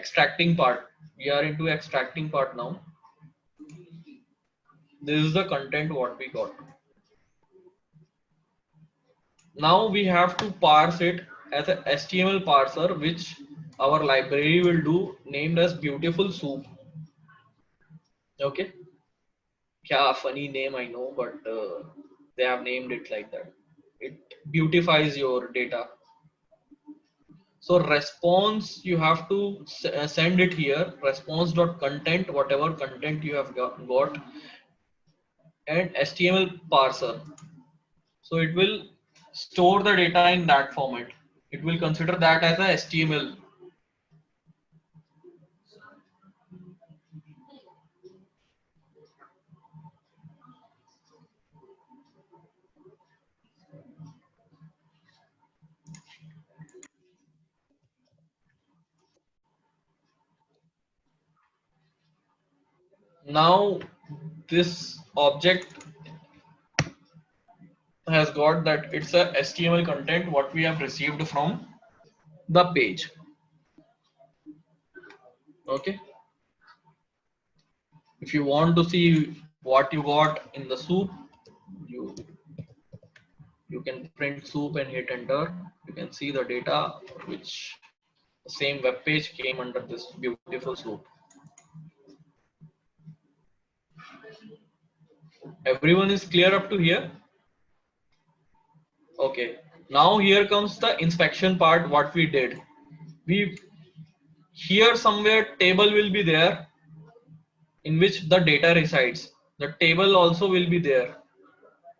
extracting part. We are into extracting part now. This is the content what we got. Now we have to parse it as a HTML parser, which our library will do, named as Beautiful Soup. Okay. Yeah, funny name I know, but they have named it like that. It beautifies your data. So response, you have to send it here, response.content, whatever content you have got, and HTML parser. So it will store the data in that format. It will consider that as a HTML. Now this object has got that it's a HTML content what we have received from the page. Okay. If you want to see what you got in the soup, you you can print soup and hit enter. You can see the data which the same web page came under this beautiful soup. Everyone is clear up to here? Okay. Now here comes the inspection part. What we did, we here somewhere table will be there in which the data resides. The table also will be there.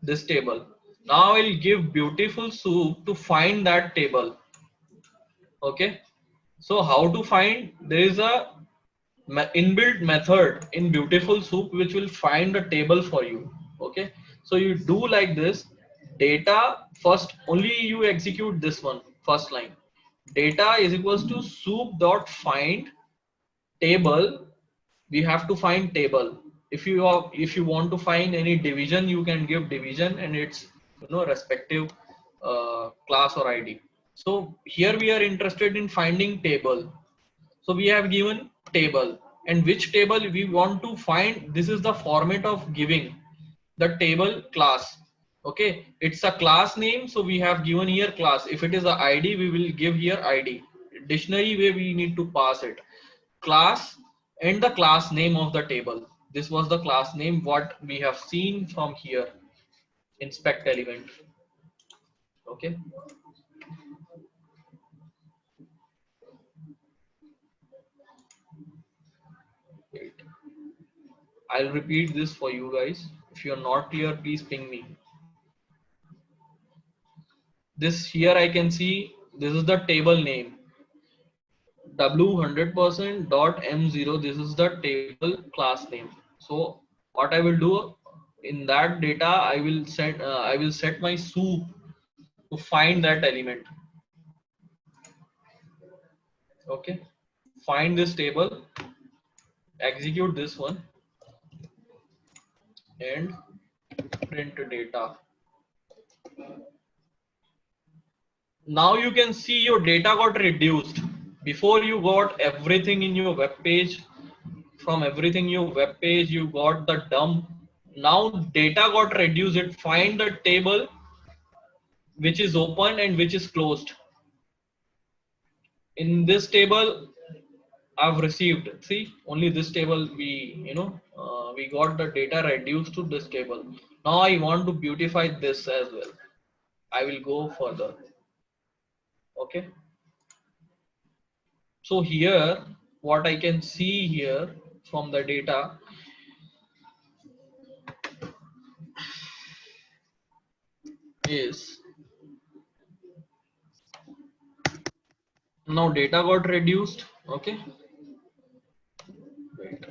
This table. Now I'll give Beautiful Soup to find that table. Okay. So how to find? There is a inbuilt method in Beautiful Soup which will find a table for you. Okay. So you do like this. Data first, only you execute this one first line. Data is equals to soup dot find table. We have to find table. If you want to find any division, you can give division and its respective class or ID. So here we are interested in finding table. So we have given table, and which table we want to find. This is the format of giving the table class. Okay, it's a class name, so we have given here class. If it is a ID, we will give here ID. Dictionary way we need to pass it. Class and the class name of the table. This was the class name what we have seen from here. Inspect element. Okay. Wait. I'll repeat this for you guys. If you are not clear, please ping me. This here I can see this is the table name w100%.m0. This is the table class name. So what I will do in that data, I will set my soup to find that element. Okay, find this table, execute this one, and print data. Now you can see your data got reduced. Before you got everything in your web page. From everything your web page you got the dump. Now data got reduced. It find the table which is open and which is closed. In this table I've received, see, only this table we we got the data reduced to this table. Now I want to beautify this as well. I will go further. Okay, so here what I can see here from the data is, now data got reduced. Okay, wait.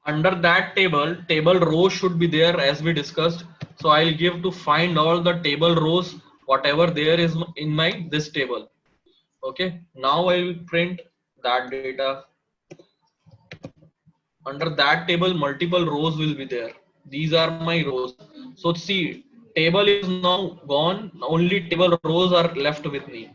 Under that table rows should be there as we discussed. So I'll give to find all the table rows whatever there is in my this table. Okay, now I will print that data. Under that table multiple rows will be there. These are my rows. So see, table is now gone, only table rows are left with me.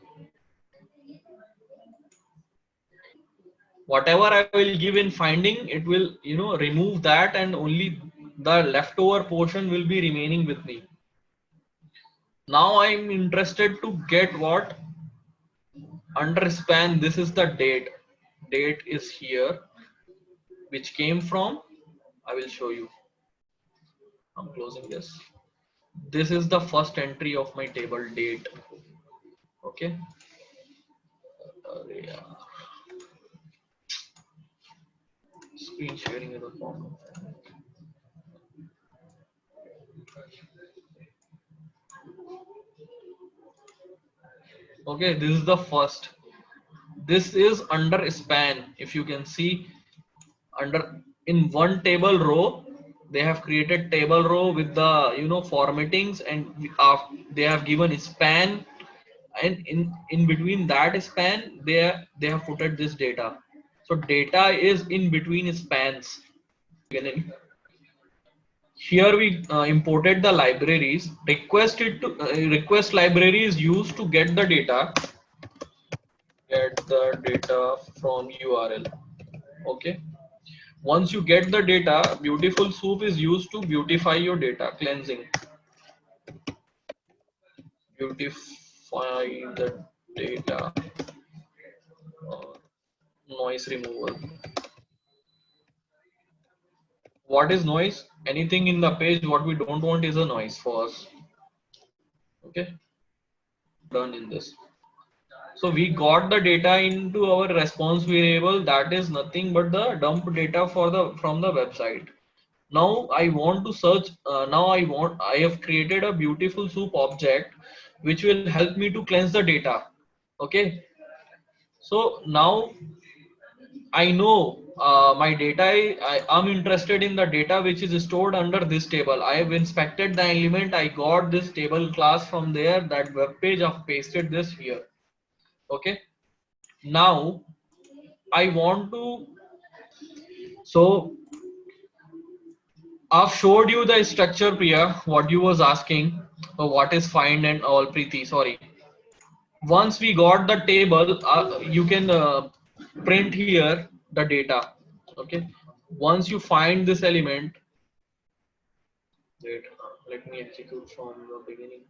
whatever I will give in finding, it will, remove that, and only the leftover portion will be remaining with me. Now I'm interested to get what under span. This is the date. Date is here, which came from, I will show you. I'm closing this. This is the first entry of my table, date. Okay. Yeah. Screen sharing is a problem. Okay, this is the first. This is under span. If you can see, under in one table row, they have created table row with the formattings, and they have given span, and in between that span they have put this data. So data is in between spans. Here we imported the libraries. Request library is used to get the data. Get the data from URL. Okay. Once you get the data, Beautiful Soup is used to beautify your data. Cleansing. Beautify the data. Uh, Noise removal. What is noise? Anything in the page what we don't want is a noise for us. Okay. Done in this. So we got the data into our response variable. That is nothing but the dump data from the website. Now I want to search. I have created a Beautiful Soup object, which will help me to cleanse the data. Okay. So now I know my data. I'm interested in the data which is stored under this table. I have inspected the element. I got this table class from there. That web page. I've pasted this here. Okay. Now I want to. So I've showed you the structure, Priya. What you was asking. What is find and all, Preeti? Sorry. Once we got the table, you can print here the data. Okay. Once you find this element, wait, let me execute from the beginning.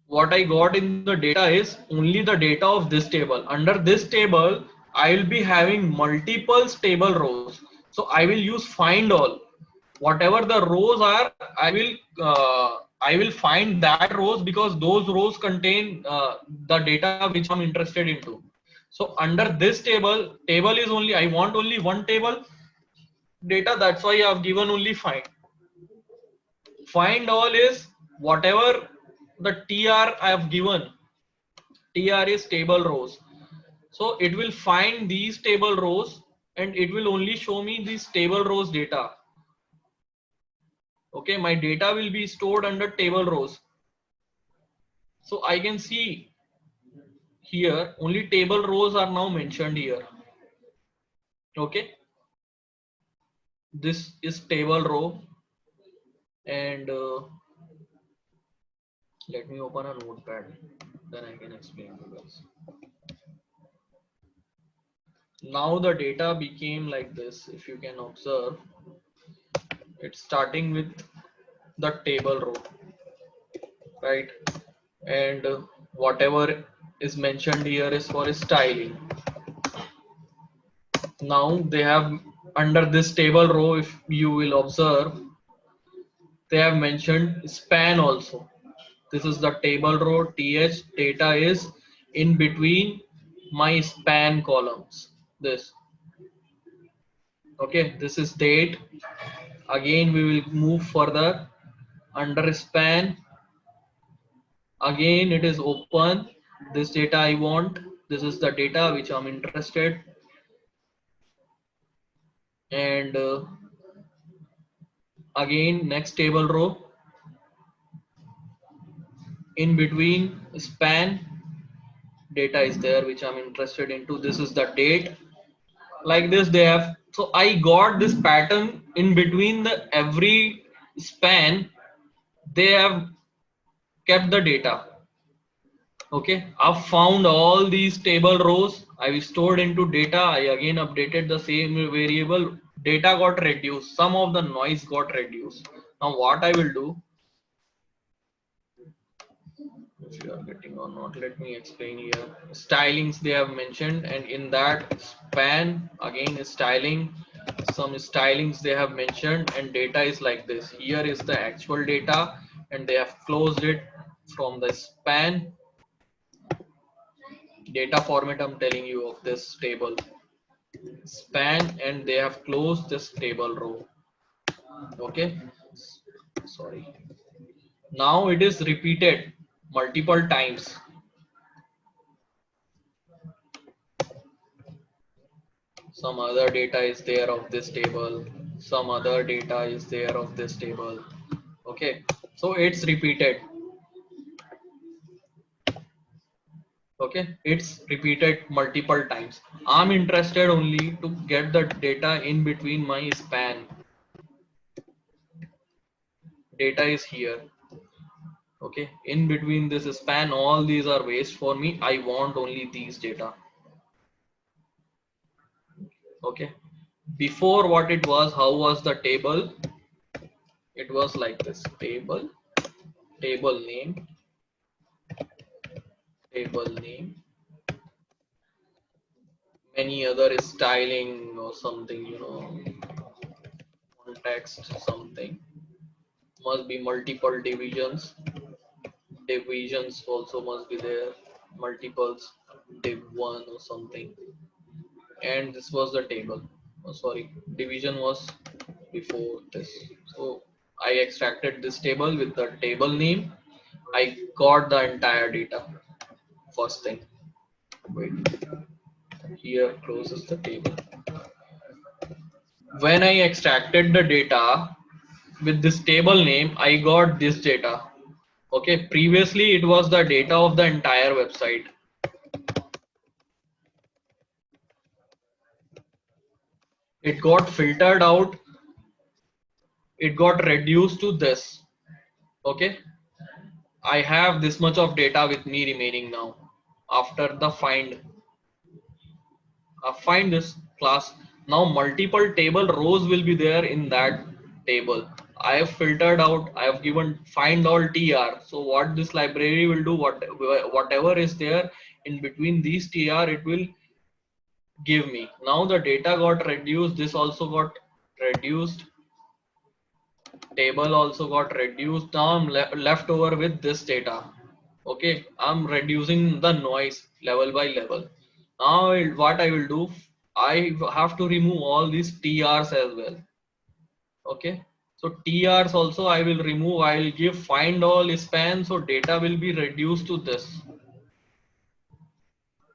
What I got in the data is only the data of this table. Under this table, I will be having multiple table rows. So I will use find all. Whatever the rows are, I will find that rows, because those rows contain the data which I'm interested into. So under this table is only, I want only one table data. That's why I've given only find. Find all is whatever the tr I have given. Tr is table rows. So it will find these table rows, and it will only show me these table rows data. Okay, my data will be stored under table rows. So I can see here only table rows are now mentioned here. Okay, this is table row, and let me open a notepad, then I can explain to you guys. Now the data became like this. If you can observe, it's starting with the table row, right? And whatever is mentioned here is for styling. Now they have, under this table row, if you will observe, they have mentioned span also. This is the table row. Th data is in between my span columns. This. Okay, this is date. Again we will move further. Under span, again it is open. This data I want. This is the data which I'm interested. And again next table row, in between span, data is there which I'm interested into. This is the date. like this they have. So I got this pattern in between the every span. They have kept the data. Okay, I've found all these table rows, I stored into data. I again updated the same variable. Data got reduced, some of the noise got reduced. Now what I will do, if you are getting or not, let me explain here. Stylings they have mentioned, and in that span again is styling, some stylings they have mentioned, and data is like this. Here is the actual data, and they have closed it from the span data format. I'm telling you of this table span, and they have closed this table row. Okay, sorry. Now it is repeated multiple times. Some other data is there of this table, some other data is there of this table. Okay, so it's repeated. Okay, it's repeated multiple times. I'm interested only to get the data in between my span. Data is here. Okay, in between this span, all these are waste for me. I want only these data. Okay, before what it was, how was the table? It was like this: table, table name, table name, many other styling or something, you know, context something. Must be multiple divisions. Divisions also must be there. Multiples, div one or something. And this was the table. Oh, sorry, division was before this. So I extracted this table with the table name. I got the entire data. First thing. Wait. Here closes the table. When I extracted the data with this table name, I got this data. Okay, previously it was the data of the entire website. It got filtered out, it got reduced to this. Okay, I have this much of data with me remaining now. After the find this class, now multiple table rows will be there in that table. I have filtered out, I have given find all tr. So what this library will do, whatever is there in between these tr, it will give me. Now the data got reduced, this also got reduced, table also got reduced. Now I'm left over with this data. Okay, I'm reducing the noise level by level. Now what I will do, I have to remove all these TRs as well. Okay, so TRs also I will remove. I will give find all span, so data will be reduced to this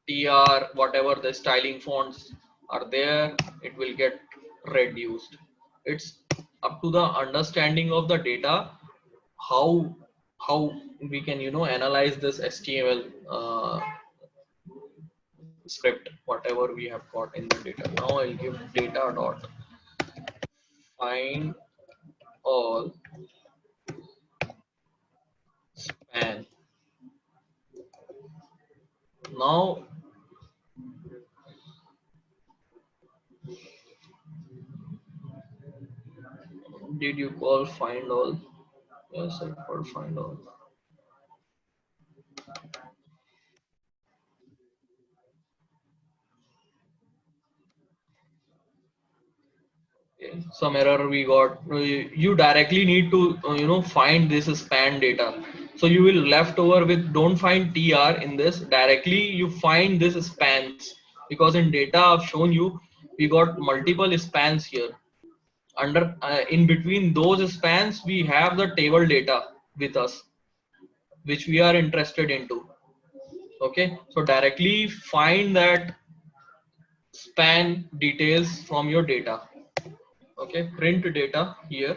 TR. Whatever the styling fonts are there, it will get reduced. It's up to the understanding of the data, how we can, you know, analyze this HTML script, whatever we have got in the data. Now I'll give data dot find all span. Now did you call find all? Yes, I called find all. Okay, some error we got. You directly need to you know, find this span data. So you will left over with, don't find tr in this, directly you find this spans, because in data I've shown you we got multiple spans here. Under in between those spans we have the table data with us, which we are interested into. Okay, so directly find that span details from your data. Okay, print data here.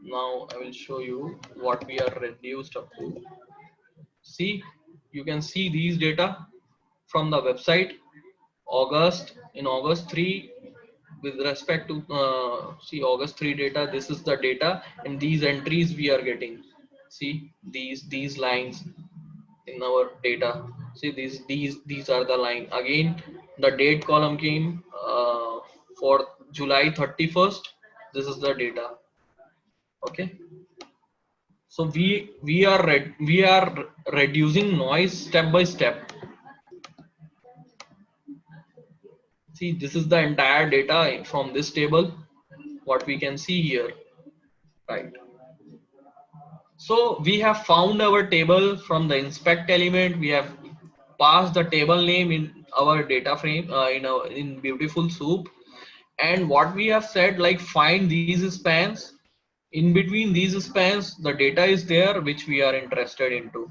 Now I will show you what we are reduced up to. See, you can see these data from the website. August, in August 3, with respect to see August 3 data, this is the data, and these entries we are getting. See these lines in our data. See these are the line. Again, the date column came for July 31st. This is the data. Okay. So we are reducing noise step by step. See, this is the entire data from this table, what we can see here, right? So we have found our table from the inspect element. We have passed the table name in our data frame in Beautiful Soup, and what we have said, like, find these spans. In between these spans, the data is there which we are interested into.